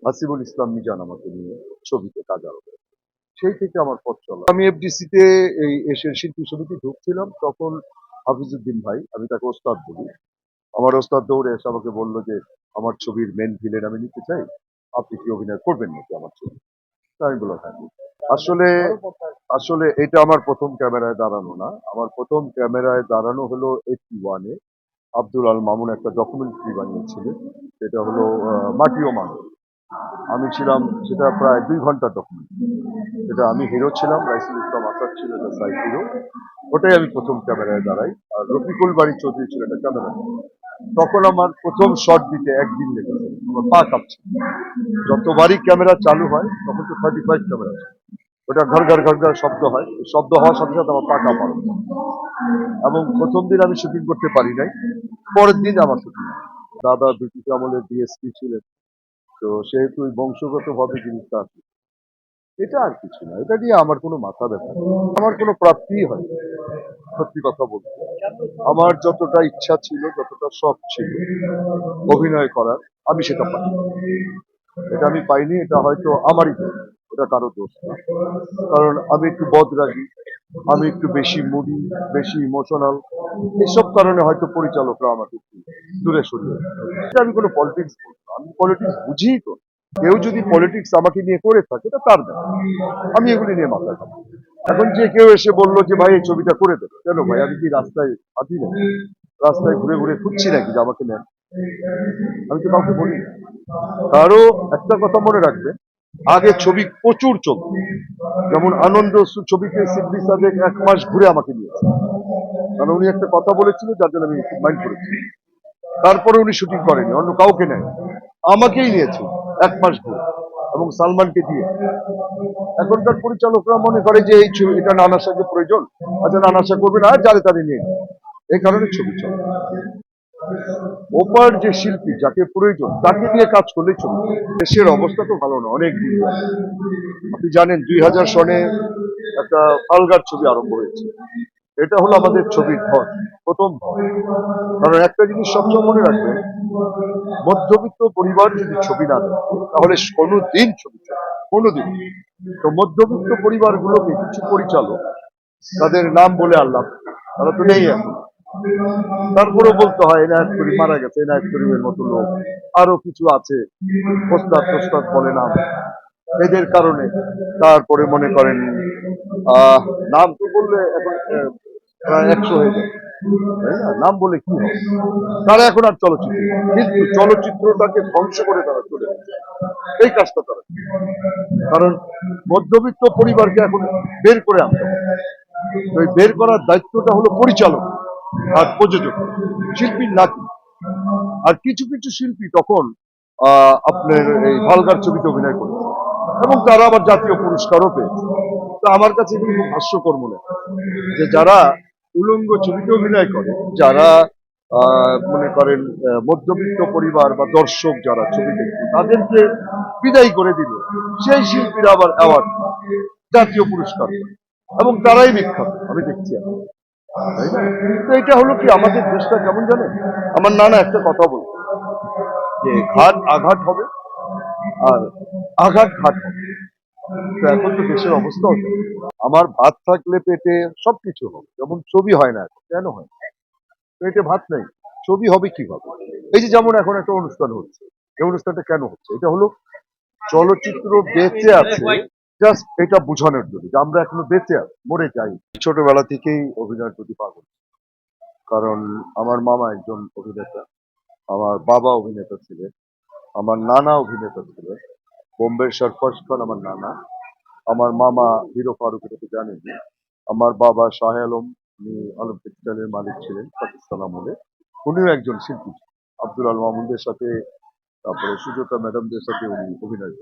হাসিবুল ইসলাম মিজান আমাকে নিয়ে ছবিতে কাজ আরম্ভ করে। সেই থেকে আমার পথ চলা। আমি এফডিসিতে এই এশিয়ান শিল্পী সমিতি ঢুকছিলাম, তখন হাফিজউদ্দিন ভাই, আমি তাকে ওস্তাদ বলি, আমার ওস্তাদ দৌড়ে এসে আমাকে বলল যে আমার ছবির মেন ভিলেন আমি নিতে চাই, আপনি কি অভিনয় করবেন নাকি আমার ছবি? তা আমি বললাম হ্যাঁ। আসলে আসলে এটা আমার প্রথম ক্যামেরায় দাঁড়ানো না, আমার প্রথম ক্যামেরায় দাঁড়ানো হলো 81-এ। আব্দুল আল মামুন একটা ডকুমেন্টারি বানিয়েছিলেন, সেটা হলো মাটি ও মানুষ। আমি ছিলাম, সেটা প্রায় 2 ঘন্টার ডকুমেন্টারি। সেটা আমি হিরো ছিলাম, রাইসুল ইসলাম আসাদ ছিল এটা সাইড হিরো। ওটাই আমি প্রথম ক্যামেরায় দাঁড়াই। আর রফিকুল বাড়ি চৌধুরী ছিল একটা ক্যামেরা। তখন আমার প্রথম শট দিতে একদিন লেগেছে, আমার পা কাঁপছে। যতবারই ক্যামেরা চালু হয় তখন তো 35 ক্যামেরা আছে, ওটা ঘর ঘর ঘর ঘর শব্দ হয়, শব্দ হওয়ার সাথে সাথে আমার পা কাঁপা, এবং প্রথম দিন আমি শুটিং করতে পারি নাই, পরের দিন আমার শুটিং। দাদা ব্রিটিশ আমলের ডিএসপি ছিলেন, তো সেহেতু ওই বংশগতভাবে জিনিসটা আছে। এটা আর কিছু না, এটা নিয়ে আমার কোনো মাথা ব্যথা নেই। আমার কোনো প্রাপ্তিই হয় না, সত্যি কথা বলতে। আমার যতটা ইচ্ছা ছিল, যতটা শখ ছিল অভিনয় করার, আমি সেটা পাইনি। এটা আমি পাইনি, এটা হয়তো আমারই দোষ, এটা কারো দোষ না। কারণ আমি একটু বদরাগী, আমি একটু বেশি মুডি, বেশি ইমোশনাল। এসব কারণে হয়তো পরিচালকরা আমাকে একটু দূরে সরিয়ে দেয়। এটা আমি কোনো পলিটিক্স বলবো না, আমি পলিটিক্স বুঝিই তো না। কেউ যদি পলিটিক্স আমাকে নিয়ে করে থাকে এটা তার ব্যাপার, আমি এগুলি নিয়ে মাথা ঘামি। এখন যে কেউ এসে বললো যে ভাই এই ছবিটা করে দেবে, কেন ভাই আমি কি রাস্তায় হাঁটি না, রাস্তায় ঘুরে ঘুরে খুঁজছি নাকি যে আমাকে নেন? আমি তো কাউকে বলি না। তারও একটা কথা মনে রাখবে, আগে ছবি প্রচুর চলত, যেমন আনন্দ ছবিতে সিদ্দিক সাদেক 1 মাস ঘুরে আমাকে নিয়েছে, কারণ উনি একটা কথা বলেছিল যার জন্য আমি মাইন্ড করেছি। তারপরে উনি শুটিং করেনি, অন্য কাউকে নেয়, আমাকেই নিয়েছে 1 মাস ঘুরে, এবং সালমানকে দিয়ে। এখনকার পরিচালকরা মনে করে যে এই ছবি, এটা নানার সাথে প্রয়োজন, আচ্ছা নানার সাথে করবে না, যারে তারে নিয়ে নেয়। এই কারণে ছবি চলে। ওপার যে শিল্পী যাকে প্রয়োজন তাকে নিয়ে কাজ করলেই ছবি চলে। দেশের অবস্থা তো ভালো না, অনেক দিন ধরে। আপনি জানেন 2000 সনে একটা ভালগার ছবি আরম্ভ হয়েছে। এটা হলো আমাদের ছবির ধর, প্রথম ধর। কারণ একটা জিনিস সবসময় মনে রাখবেন, মধ্যবিত্ত পরিবার যদি ছবি না দেয় তাহলে কোনোদিন ছবি চলে না, কোনোদিন। তো মধ্যবিত্ত পরিবারগুলোকে কিছু পরিচালক, তাদের নাম বলে আল্লাহ, তারা তো নেই এখন, তারপরেও বলতে হয় এনায়েত করিম মারা গেছে, এনায়েত করিমের মতো লোক আরো কিছু আছে, ওস্তাদ তোস্তাদ বলে নাম, এদের কারণে। তারপরে মনে করেন নাম তো বললে এখন প্রায় 100 হয়ে যায়, তাই না? নাম বলে কি হবে, তারা এখন আর চলচ্চিত্র, কিন্তু চলচ্চিত্রটাকে ধ্বংস করে তারা চলে গেছে। এই কাজটা তারা, কারণ মধ্যবিত্ত পরিবারকে এখন বের করে আনতে হবে। তো এই বের করার দায়িত্বটা হলো পরিচালক আর প্রযোজক, শিল্পীর নাকি। আর কিছু কিছু শিল্পী তখন আপনার এই ভালগার ছবিতে অভিনয় করেছে, এবং তারা আবার জাতীয় পুরস্কারও পেয়েছে। তো আমার কাছে এগুলো খুব হাস্যকর মনে হয় যে যারা উলঙ্গ ছবিতে অভিনয় করে, যারা মনে করেন মধ্যবিত্ত পরিবার বা দর্শক যারা ছবি দেখছে তাদেরকে বিদায় করে দিল, সেই শিল্পীরা আবার অ্যাওয়ার্ড, জাতীয় পুরস্কার, এবং তারাই বিখ্যাত আমি দেখছি এখন, তাই না? তো এটা হলো কি, আমাদের দেশটা কেমন জানেন, আমার নানা একটা কথা বলতো যে ঘাট আঘাত হবে আর আঘাত ঘাট হবে। তো এখন তো দেশের অবস্থা হচ্ছে, আমার ভাত থাকলে পেটে সবকিছু হবে, যেমন ছবি হয় না এখন, কেন হয়? পেটে ভাত নেই, ছবি হবে কিভাবে? এই যে যেমন এখন একটা অনুষ্ঠান হচ্ছে, এই অনুষ্ঠানটা কেন হচ্ছে? এটা হলো চলচ্চিত্র বেঁচে আছে জাস্ট এটা বোঝানোর জন্য যে আমরা এখনো বেঁচে আছি, মরে যাই। ছোটবেলা থেকেই অভিনয়ের প্রতি পাগল, কারণ আমার মামা একজন অভিনেতা, আমার বাবা অভিনেতা ছিলেন, আমার নানা অভিনেতা ছিলেন, বোম্বের সরফরাজ খান আমার নানা, আমার মামা হিরো ফারুক, এটা তো জানেনই। আমার বাবা শাহ আলম, উনি আলম টেক্সটাইলের মালিক ছিলেন পাকিস্তান আমলে, উনিও একজন শিল্পী। আব্দুল আল মামুনদের সাথে, তারপরে সুজাতা ম্যাডামদের সাথে উনি অভিনয় করেন।